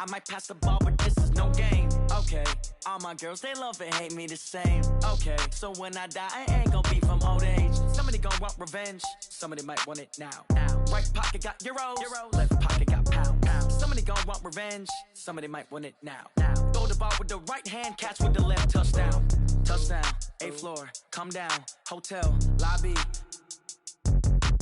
I might pass the ball, but this is no game. Okay, all my girls, they love and hate me the same. Okay, so when I die, I ain't gon' be from old age. Somebody gon' want revenge, somebody might want it now. Right pocket got euros, left pocket got pound. Somebody gon' want revenge, somebody might want it now. Throw the ball with the right hand, catch with the left, touchdown. Touchdown, 8th floor, come down, hotel, lobby.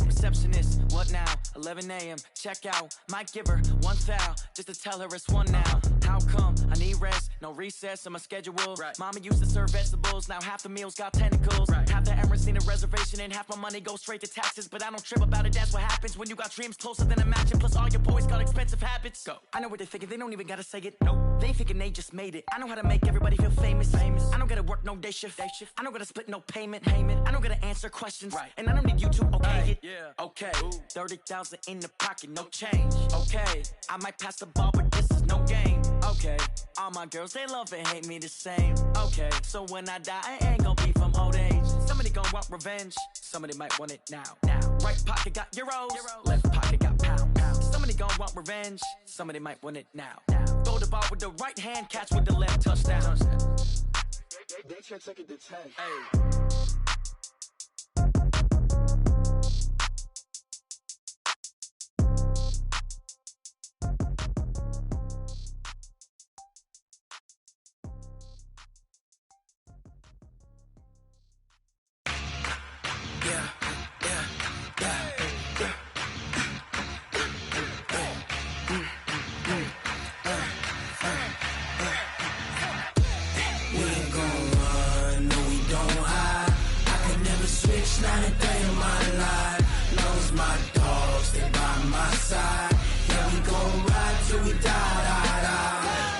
Receptionist, what now? 11 a.m. check out. Might give her one foul just to tell her it's one now. How come? I need rest, no recess in my schedule. Right. Mama used to serve vegetables, now half the meals got tentacles. Right. Half the Emirates need a reservation and half my money goes straight to taxes. But I don't trip about it, that's what happens when you got dreams closer than a match. And plus all your boys got expensive habits. Go. I know what they're thinking, they don't even gotta say it. Nope. They ain't thinking they just made it. I know how to make everybody feel famous. I don't gotta work no day shift. I don't gotta split no payment. I don't gotta answer questions. Right. And I don't need you to okay it. Yeah. Okay, 30,000 in the pocket, no change. Okay, I might pass the ball, but this is no game. Okay, all my girls, they love and hate me the same. Okay, so when I die, I ain't gon' be from old age. Somebody gon' want revenge, somebody might want it now. Right pocket got euros, left pocket got pound. Somebody gon' want revenge, somebody might want it now. Throw the ball with the right hand, catch with the left, touchdown. They check it to 10. Hey. Not a day in my life. Knows my dogs, stay by my side. Yeah, we gon' ride till we die.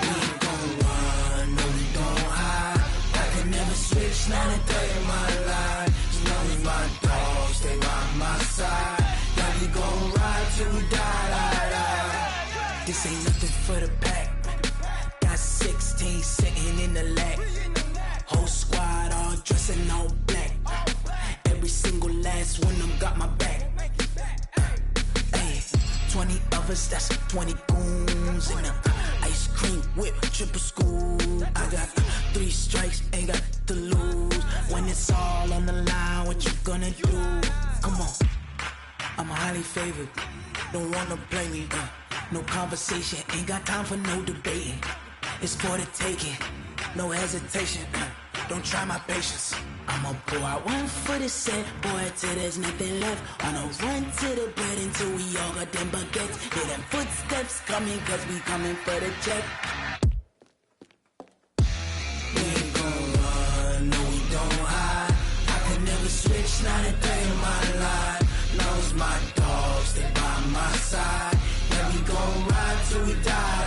We ain't gon' run, no we don't hide. I can never switch, not a day in my life. Knows my dogs, stay by my side. Yeah, we gon' ride till we die. This ain't nothing for the pack. Got 16 sitting in the lap. Whole squad all dressing all black. Every single last one of them got my back. Hey, 20 of us, that's 20 goons. In the ice cream whip, triple scoop. I got 3 strikes, ain't got to lose. When it's all on the line, what you gonna do? Come on, I'm highly favored. Don't wanna play me, no conversation. Ain't got time for no debating. It's for the taking, no hesitation. Don't try my patience. I'ma pour out one for the set, boy, till there's nothing left. On a run to the bread until we all got them baguettes. Hear them footsteps coming, cause we coming for the check. We ain't gon' run, no we don't hide. I can never switch, not a day in my life. Knows my dogs, stay by my side. Yeah, we gon' ride till we die.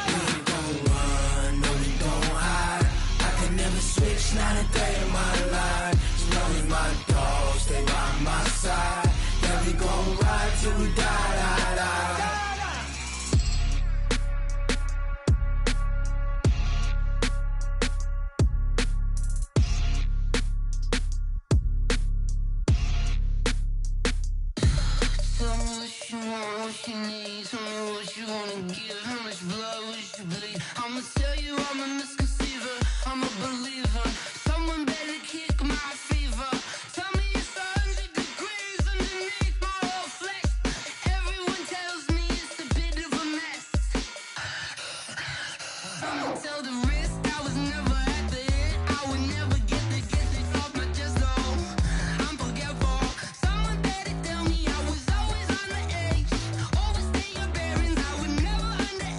We ain't gon' run, no we don't hide. I can never switch, not a day in my life. Knows my dogs, stay by my side. Yeah, we gon' ride till we die. Tell me what you want, what you need. Tell me what you wanna give. How much blood would you bleed? I'ma tell you I'm a misconceiver. I'm a believer. Someone better kick my fever. Tell me it's 100 degrees underneath my whole flesh. Everyone tells me it's a bit of a mess. I'ma tell the risk I was never at the end. I would never get it off my chest though. I'm forgetful. Someone better tell me I was always on the edge. Overstay your bearings, I would never underage.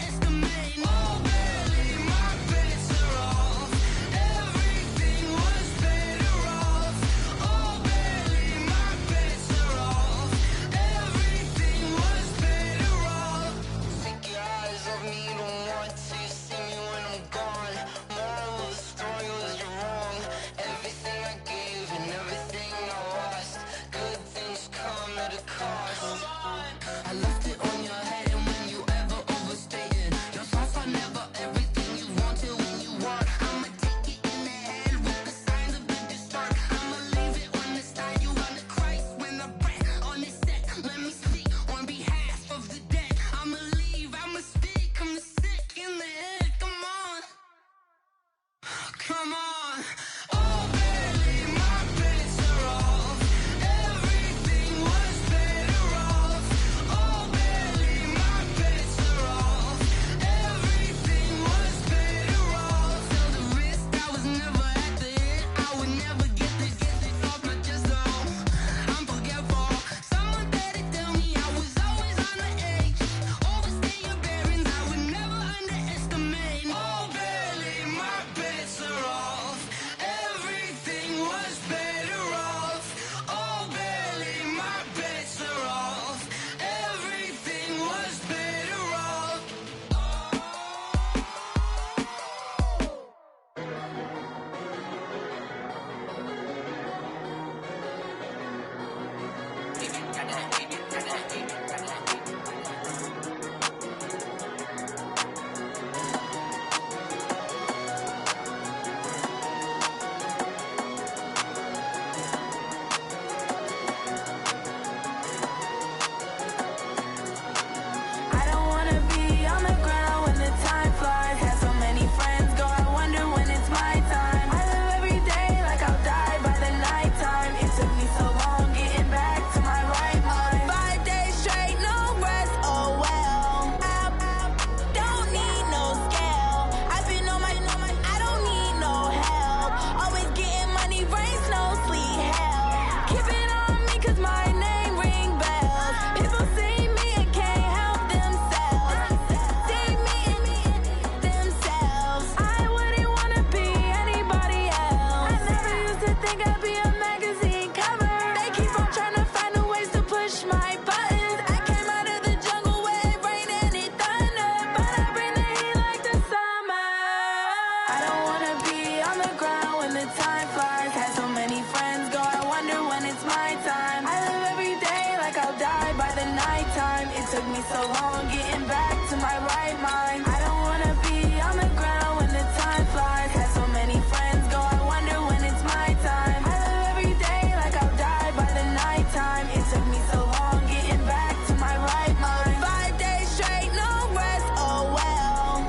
getting back to my right mind. I don't wanna be on the ground when the time flies. Had so many friends go, I wonder when it's my time. I live every day like I'll die by the nighttime. It took me so long getting back to my right mind. 5 days straight, no rest, oh well.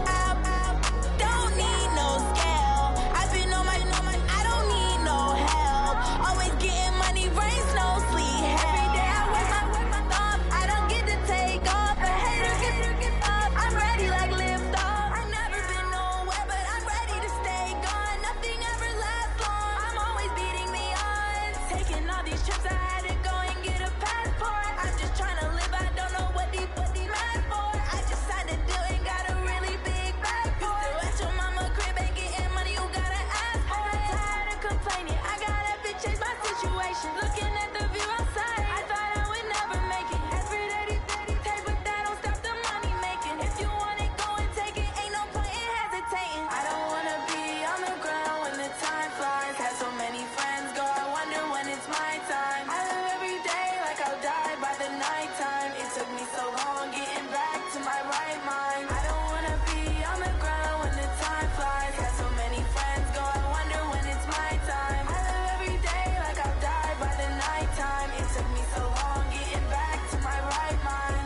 Don't need no scale. I've been on my, I don't need no help. Always getting money, rains, no sleep. Every day I work my thumb. I don't get to take off. A hater get up. I'm ready like lift off. I've never been nowhere, but I'm ready to stay gone. Nothing ever lasts long. I'm always beating the odds. Taking all these trips, I had to go and get a passport. I'm just trying to live. I don't know what these mad for. I just signed a deal and got a really big bag for it. Still at your mama crib and getting money, you gotta ask for it. Tired of complaining, I gotta change my situation. Looking at the view outside, I thought I would never make it. Every day, take, but that don't stop the money making. If you want it, go and take it. Ain't no point in hesitating. I don't wanna be on the ground when the time flies. Had so many friends go, I wonder when it's my time. I live every day like I'll die by the nighttime. It took me so long getting back to my right mind. I don't wanna be on the ground when the time flies. Had so many friends go, I wonder when it's my time. I live every day like I'll die by the nighttime. It took me so long getting back to my right mind.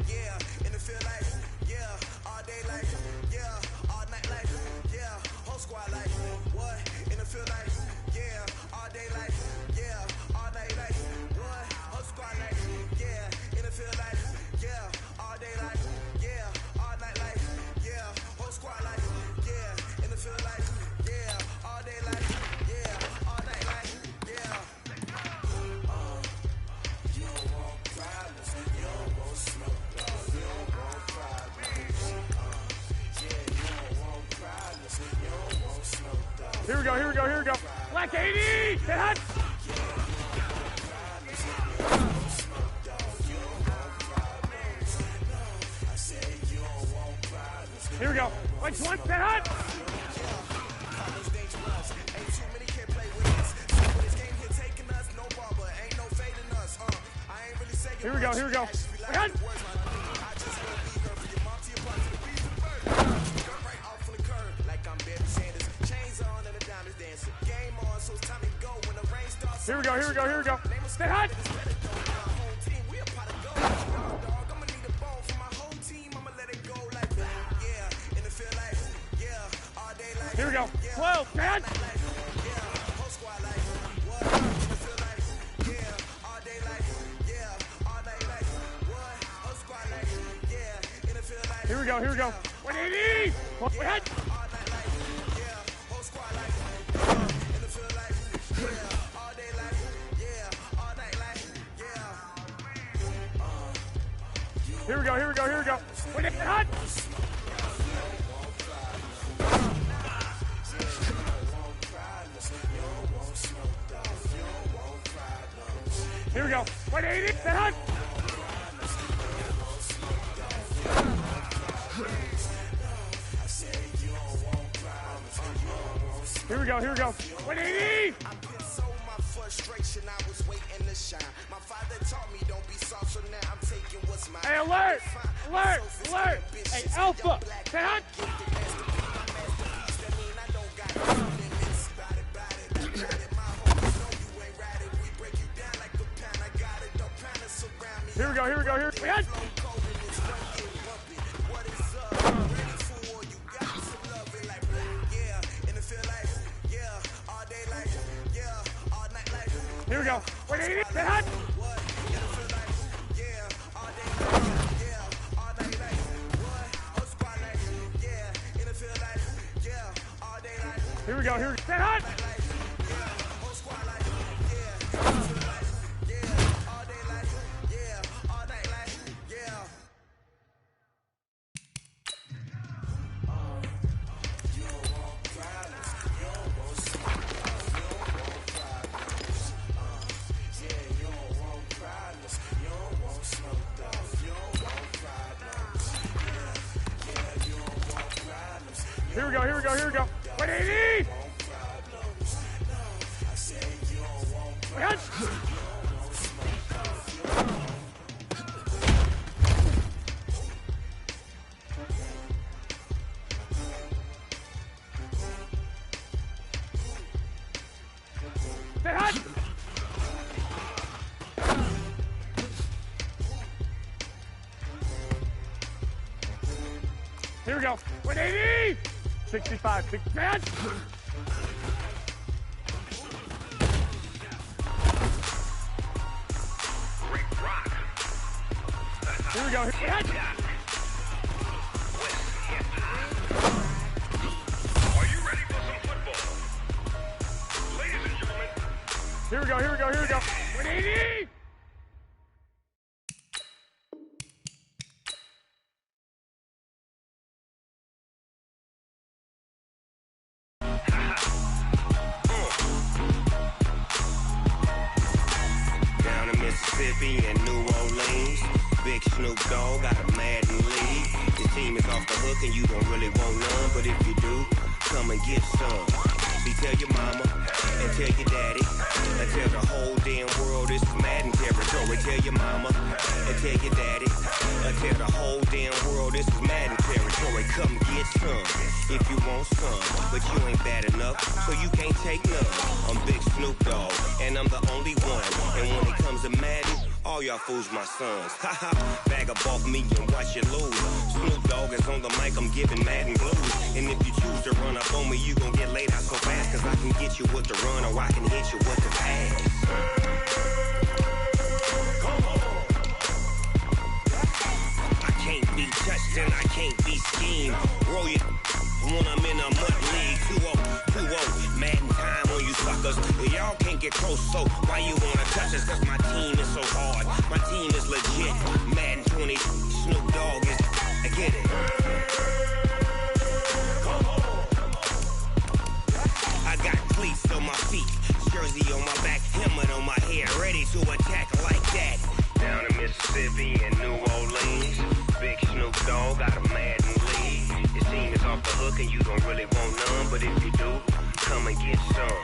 Yeah, in the field like, yeah, all day like, yeah, all night like, yeah, whole squad like, what? In the field like, yeah, all day like, yeah, all night like, what? Whole squad like, yeah, in the field like, yeah, all day like, yeah, all night like, yeah, whole squad like, yeah, in the field like, yeah, all day like, yeah, all night like, yeah. You don't want problems, you don't want smoke, dog. You don't want problems. Yeah, you don't want problems, you don't want smoke, dog. Here we go, here we go, here we go. Black 80! Hit hot! Here we go. Which one? Hit hot! Here we go, here we go. Hit hot! Here we go, here we go, here we go. Stay hot! Here we go. 12, stay hot! Here we go, here we go. 180! Wait, hot! Here we go, here we go, here we go. Wait, it's hot! Here we go. 180, it's hot! Here we go, here we go. 180! Frustration, I was waiting to shine. My father taught me don't be soft, so now I'm taking what's mine. Hey, alert! Alert! Alert! Hey, Alpha! Say hot! Here we go, here we go, here we go. Here we go. 180, say hot! Here we go, here we go. Say hot! Here we go, here we go, here we go. 180! Hit! Here we go. 180! 65, 65. Here we go. Hit. Are you ready for some football? Ladies and gentlemen. Here we go, here we go, here we go. 180! Down in Mississippi and New Orleans, Big Snoop Dogg got a Madden league. His team is off the hook and you don't really want none, but if you do, come and get some. See, tell your mama and tell your daddy and tell the whole damn world this is Madden territory. Tell your mama and tell your daddy and tell the whole damn world this is Madden territory. Come get some if you want some, but you ain't bad enough, so you can't take none. I'm Big Snoop Dogg and I'm the only one, and when it comes to Madden, all y'all fools my sons. Haha, bag up off me and watch you lose. Snoop Dogg is on the mic, I'm giving Madden blues. And if you choose to run up on me, you gon' get laid out so fast, cause I can get you with the run or I can hit you with the pass. I can't be touched and I can't be schemed. Roll you when I'm in a mud league. 2-0, Madden time on you suckers. Y'all can't get close, so why you wanna touch us? Cause my team is so hard, my team is legit. Madden 20, Snoop Dogg is, I get it. I got cleats on my feet, jersey on my back, helmet on my head, ready to attack like that. Down in Mississippi and New Orleans, Big Snoop Dogg got a Madden league. Your team is off the hook and you don't really want none, but if you do, come and get some.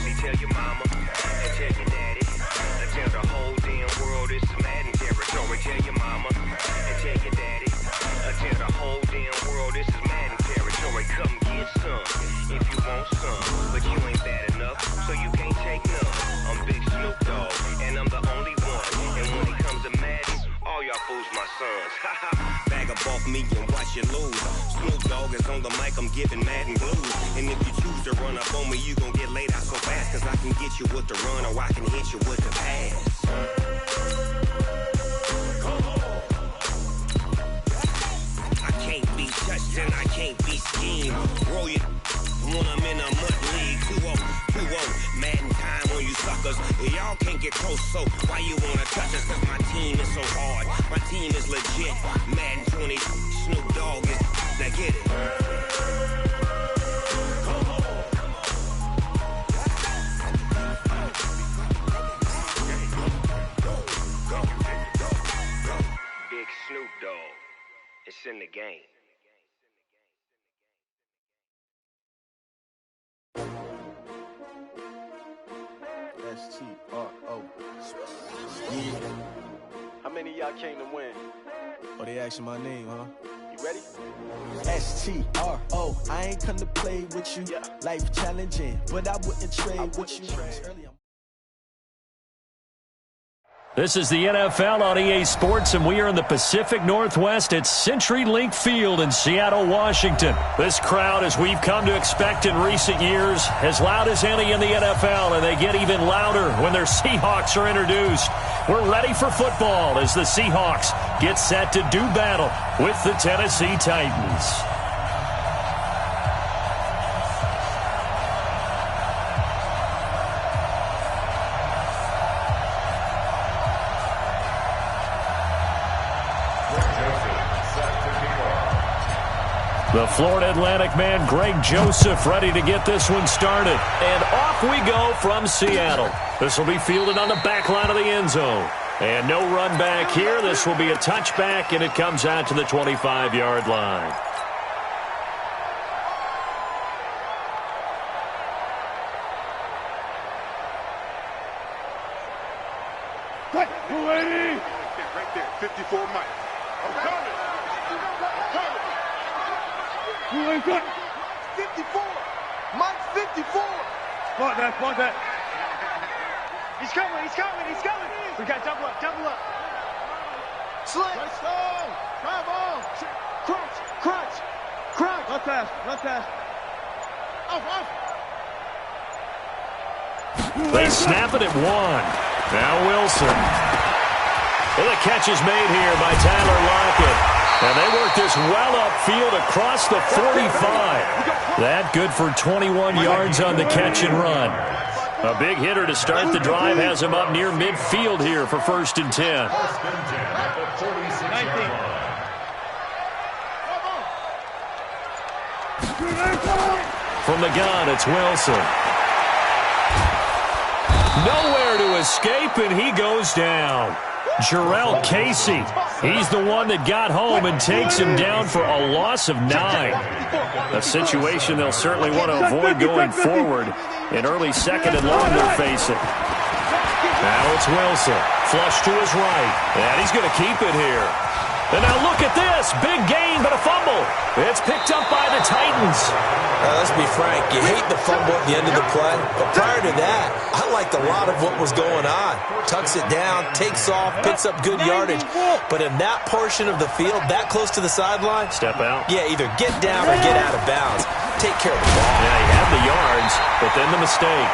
See, tell your mama and tell your daddy and tell the whole damn world this is Madden territory. Tell your mama and tell your daddy and tell the whole damn world this is Madden territory. Come get some if you want some, but you ain't bad enough, so you can't take none. I'm Big Snoop Dogg and I'm the only one, and when it comes to Madden, all y'all fools my sons. Bag up off me and watch you lose. Snoop Dogg is on the mic, I'm giving Madden blues. And if you choose to run up on me, you gon' get laid out so fast, cause I can get you with the run or I can hit you with the pass. I can't be touched and I can't be schemed. Roll you when I'm in a mud league. 2-0, Madden time on you suckers. Y'all can't get close, so why you wanna touch us? Cause my team is so hard, my team is legit. Madden 20, Snoop Dogg is, now get it. Big Snoop Dogg, it's in the game. S-T-R-O. Yeah. How many of y'all came to win? Oh, they asking my name, huh? You ready? S-T-R-O. I ain't come to play with you. Yeah. Life challenging, but I wouldn't trade with you. This is the NFL on EA Sports, and we are in the Pacific Northwest at CenturyLink Field in Seattle, Washington. This crowd, as we've come to expect in recent years, as loud as any in the NFL, and they get even louder when their Seahawks are introduced. We're ready for football as the Seahawks get set to do battle with the Tennessee Titans. The Florida Atlantic man, Greg Joseph, ready to get this one started. And off we go from Seattle. This will be fielded on the back line of the end zone. And no run back here. This will be a touchback, and it comes out to the 25-yard line. Cut. 280. Right there. 54 Mike. I'm coming. I'm coming. 280 cut. 54. Mike's 54. Spot that, spot that. He's coming, he's coming, he's coming. We got double up, double up. Slick. Let's go. Drive on. Crunch. Crunch. Crunch. Not fast, not fast. Off, off. They snap it at 1. Now Wilson. Well, the catch is made here by Tyler Lockett. And they work this well upfield across the 45. That good for 21 yards on the catch and run. A big hitter to start the drive has him up near midfield here for 1st and 10. 19. From the gun, it's Wilson. Nowhere to escape, and he goes down. Jarrell Casey, he's the one that got home and takes him down for a loss of 9. A situation they'll certainly want to avoid going forward. In early 2nd and long they're facing. Now it's Wilson. Flush to his right. And he's going to keep it here. And now look at this. Big gain, but a fumble. It's picked up by the Titans. Let's be frank. You hate the fumble at the end of the play. But prior to that, I liked a lot of what was going on. Tucks it down, takes off, picks up good yardage. But in that portion of the field, that close to the sideline, step out. Yeah, either get down or get out of bounds. Take care of the ball. Yeah, he had the yards, but then the mistake.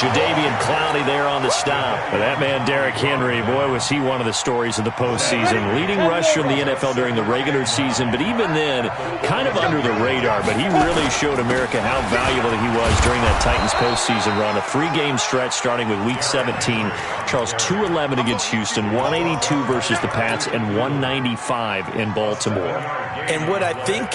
Jadeveon Clowney there on the stop. But that man, Derrick Henry, boy, was he one of the stories of the postseason. Leading rusher in the NFL during the regular season, but even then, kind of under the radar. But he really showed America how valuable he was during that Titans postseason run. A 3-game stretch starting with Week 17. Charles, 211 against Houston, 182 versus the Pats, and 195 in Baltimore. And what I think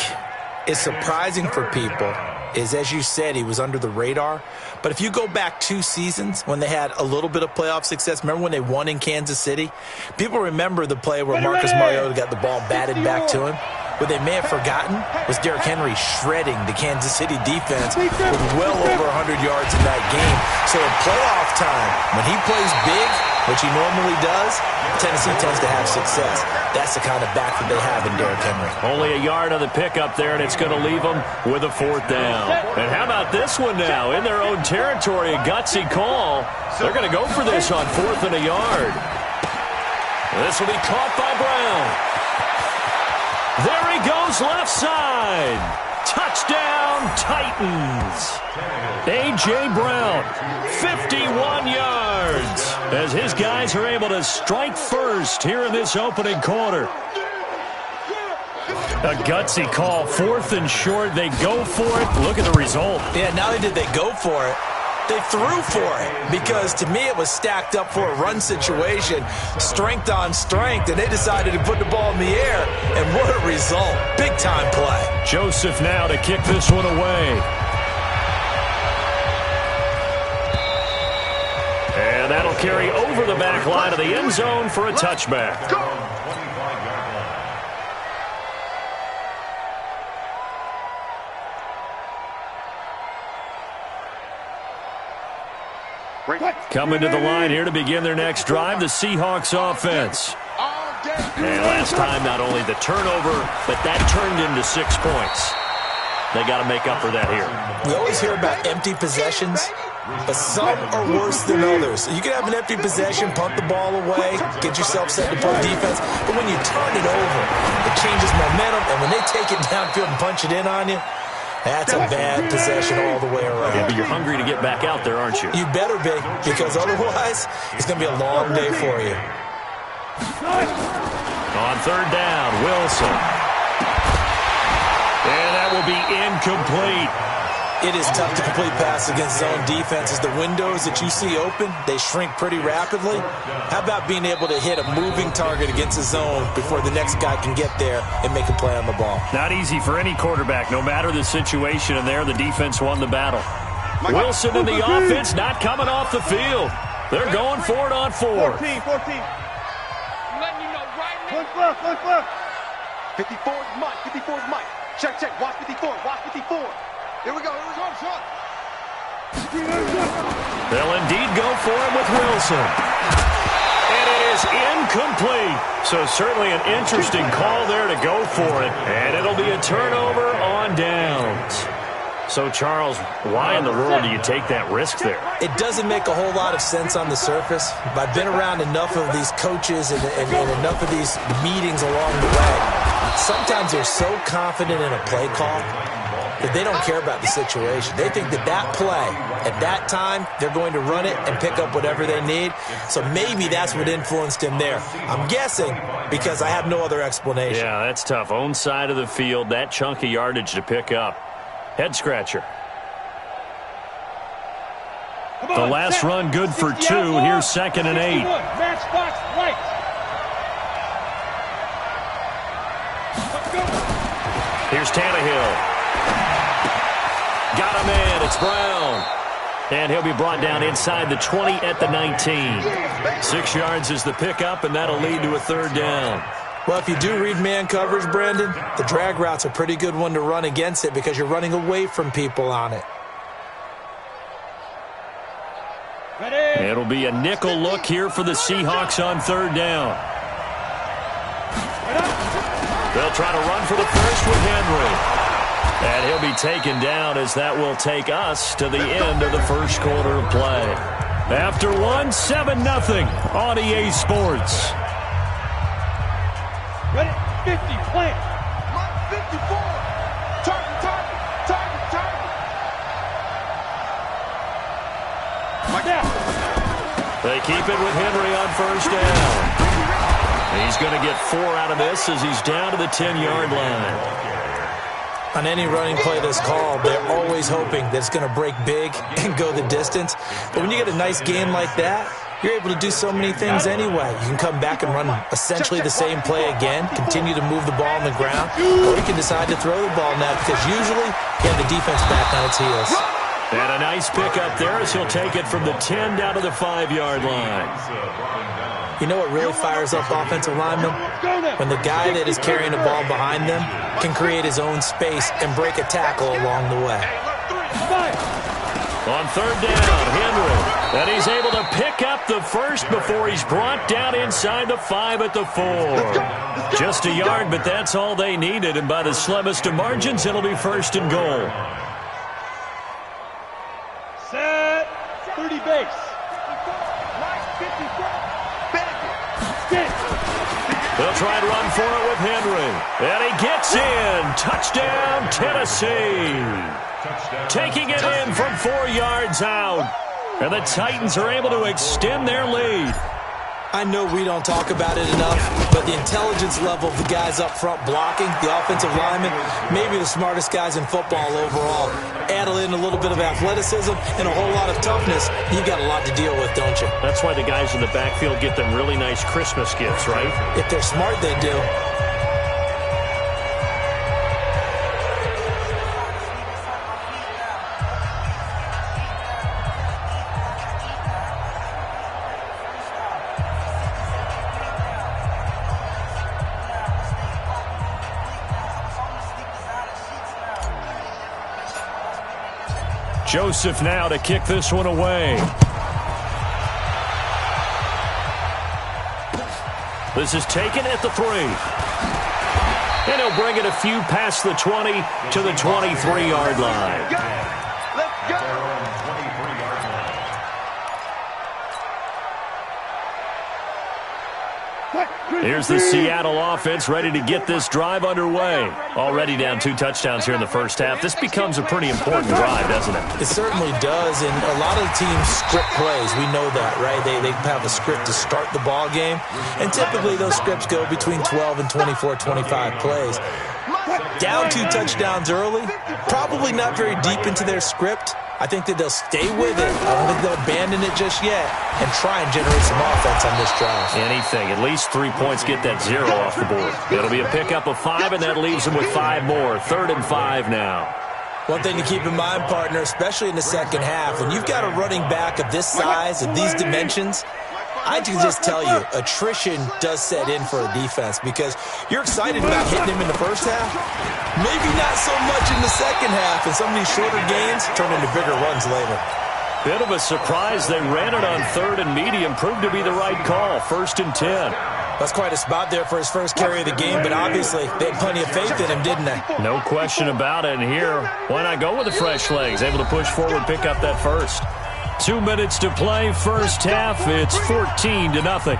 is surprising for people is, as you said, he was under the radar. But if you go back 2 seasons when they had a little bit of playoff success, remember when they won in Kansas City? People remember the play where Marcus Mariota got the ball batted back to him. What they may have forgotten was Derrick Henry shredding the Kansas City defense with well over 100 yards in that game. So at playoff time, when he plays big, which he normally does, Tennessee tends to have success. That's the kind of back that they have in Derrick Henry. Only a yard on the pickup there, and it's going to leave them with a 4th down. And how about this one now? In their own territory, a gutsy call. They're going to go for this on 4th and a yard. This will be caught by Brown. There he goes left side. Touchdown, Titans. A.J. Brown, 51 yards, as his guys are able to strike first here in this opening quarter. A gutsy call, 4th and short. They go for it. Look at the result. Yeah, not only did they go for it, they threw for it, because to me it was stacked up for a run situation, strength on strength, and they decided to put the ball in the air, and what a result. Big-time play. Joseph now to kick this one away. And that'll carry over the back line of the end zone for a touchback. Coming to the line here to begin their next drive, the Seahawks offense. And last time, not only the turnover, but that turned into 6 points. They got to make up for that here. We always hear about empty possessions, but some are worse than others. You can have an empty possession, punt the ball away, get yourself set to play defense, but when you turn it over, it changes momentum, and when they take it downfield and punch it in on you, that's a bad possession all the way around. Yeah, but you're hungry to get back out there, aren't you? You better be, because otherwise, it's going to be a long day for you. On 3rd down, Wilson. And that will be incomplete. It is tough to complete passes against zone defenses. The windows that you see open, they shrink pretty rapidly. How about being able to hit a moving target against a zone before the next guy can get there and make a play on the ball? Not easy for any quarterback, no matter the situation, and there the defense won the battle. Wilson and the offense not coming off the field. They're going for it on 4. 14. I'm letting you know right now. One left. 54 is Mike. 54 is Mike. Check. Watch 54. Watch 54. Here we go, shot. They'll indeed go for it with Wilson. is incomplete. So certainly an interesting call there to go for it. And it'll be a turnover on downs. So, Charles, why in the world do you take that risk there? It doesn't make a whole lot of sense on the surface. But I've been around enough of these coaches and enough of these meetings along the way. Sometimes they're so confident in a play call that they don't care about the situation. They think that play, at that time, they're going to run it and pick up whatever they need. So maybe that's what influenced him there. I'm guessing because I have no other explanation. Yeah, that's tough. Own side of the field, that chunk of yardage to pick up. Head scratcher. The last run good for 2. Here's 2nd and 8. Match box right. Here's Tannehill. Got him in. It's Brown. And he'll be brought down inside the 20 at the 19. 6 yards is the pickup, and that'll lead to a 3rd down. Well, if you do read man coverage, Brandon, the drag route's a pretty good one to run against it because you're running away from people on it. Ready. It'll be a nickel look here for the Seahawks on 3rd down. They'll try to run for the first with Henry. And he'll be taken down as that will take us to the end of the first quarter of play. After 1, 7-0 on EA Sports. Ready, 50, plant. 54. Target. They keep it with Henry on 1st down. He's going to get 4 out of this as he's down to the 10-yard line. On any running play that's called, they're always hoping that it's going to break big and go the distance. But when you get a nice game like that, you're able to do so many things anyway. You can come back and run essentially the same play again, continue to move the ball on the ground, or you can decide to throw the ball now because usually you have the defense back on its heels. And a nice pickup there as he'll take it from the 10 down to the 5-yard line. You know what really fires up offensive linemen? When the guy that is carrying the ball behind them can create his own space and break a tackle along the way. On 3rd down, Henry. And he's able to pick up the first before he's brought down inside the 5 at the 4. Just a yard, but that's all they needed. And by the slimmest of margins, it'll be 1st and goal. Set. 30 base. They'll try and run for it with Henry. And he gets in. Touchdown, Tennessee. Taking it in from 4 yards out. And the Titans are able to extend their lead. I know we don't talk about it enough, but the intelligence level of the guys up front blocking, the offensive linemen, maybe the smartest guys in football overall. Add in a little bit of athleticism and a whole lot of toughness, you've got a lot to deal with, don't you? That's why the guys in the backfield get them really nice Christmas gifts, right? If they're smart, they do. Joseph now to kick this one away. This is taken at the 3. And he'll bring it a few past the 20 to the 23-yard line. Let's go. Here's the Seattle offense ready to get this drive underway. Already down 2 touchdowns here in the first half. This becomes a pretty important drive, doesn't it? It certainly does, and a lot of teams script plays. We know that, right? They have a script to start the ball game, and typically those scripts go between 12 and 24, 25 plays. Down 2 touchdowns early, probably not very deep into their script. I think that they'll stay with it. I don't think they'll abandon it just yet and try and generate some offense on this drive. Anything. At least 3 points get that 0 off the board. It'll be a pickup of 5, and that leaves them with 5 more. 3rd and 5 now. One thing to keep in mind, partner, especially in the second half, when you've got a running back of this size, of these dimensions, I can just tell you, attrition does set in for a defense because you're excited about hitting him in the first half. Maybe not so much in the second half, and some of these shorter gains turn into bigger runs later. Bit of a surprise. They ran it on 3rd and medium. Proved to be the right call. 1st and 10. That's quite a spot there for his first carry of the game, but obviously they had plenty of faith in him, didn't they? No question about it. And here, why not go with the fresh legs? Able to push forward, pick up that first. 2 minutes to play, first half. It's 14-0.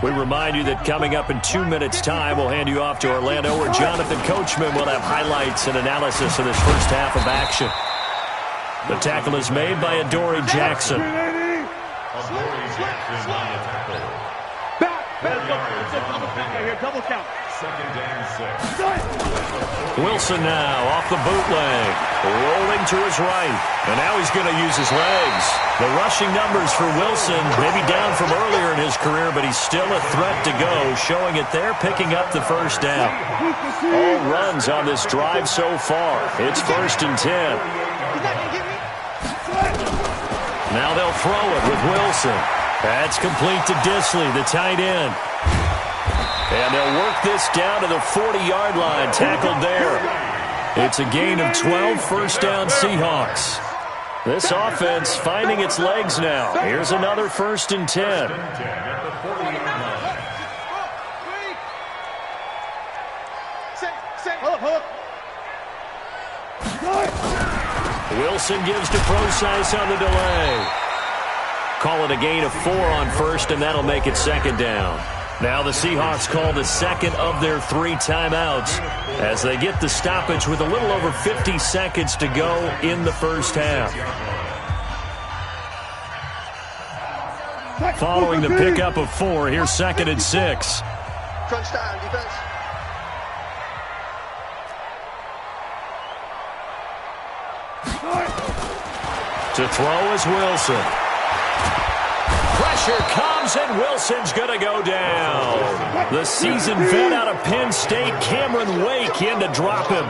We remind you that coming up in 2 minutes' time, we'll hand you off to Orlando, where Jonathan Coachman will have highlights and analysis of this first half of action. The tackle is made by Adoree Jackson. Double count. Wilson now off the bootleg, rolling to his right, and now he's going to use his legs. The rushing numbers for Wilson may be down from earlier in his career, but he's still a threat to go, showing it there, picking up the first down. All runs on this drive so far. It's 1st and 10. Now they'll throw it with Wilson. That's complete to Disley, the tight end. And they'll work this down to the 40-yard line, tackled there. It's a gain of 12, first down Seahawks. This offense finding its legs now. Here's another 1st and 10. Wilson gives to Procise on the delay. Call it a gain of 4 on 1st, and that'll make it 2nd down. Now the Seahawks call the 2nd of their 3 timeouts as they get the stoppage with a little over 50 seconds to go in the first half. Following the pickup of 4, here's 2nd and 6. Crunch time, defense. To throw is Wilson. Pressure comes, and Wilson's going to go down. The seasoned vet out of Penn State, Cameron Wake, in to drop him.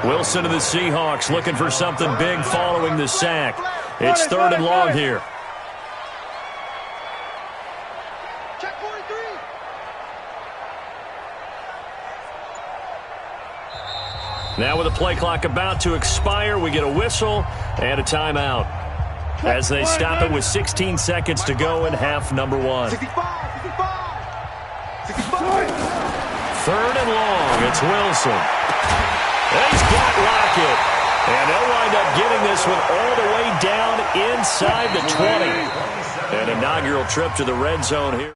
Wilson to the Seahawks looking for something big following the sack. It's 3rd and long here. Check 43. Now with the play clock about to expire, we get a whistle and a timeout as they stop it with 16 seconds to go in half number 1. 65. 3rd and long, it's Wilson. He's got Lockett. And they'll wind up getting this one all the way down inside the 20. An inaugural trip to the red zone here.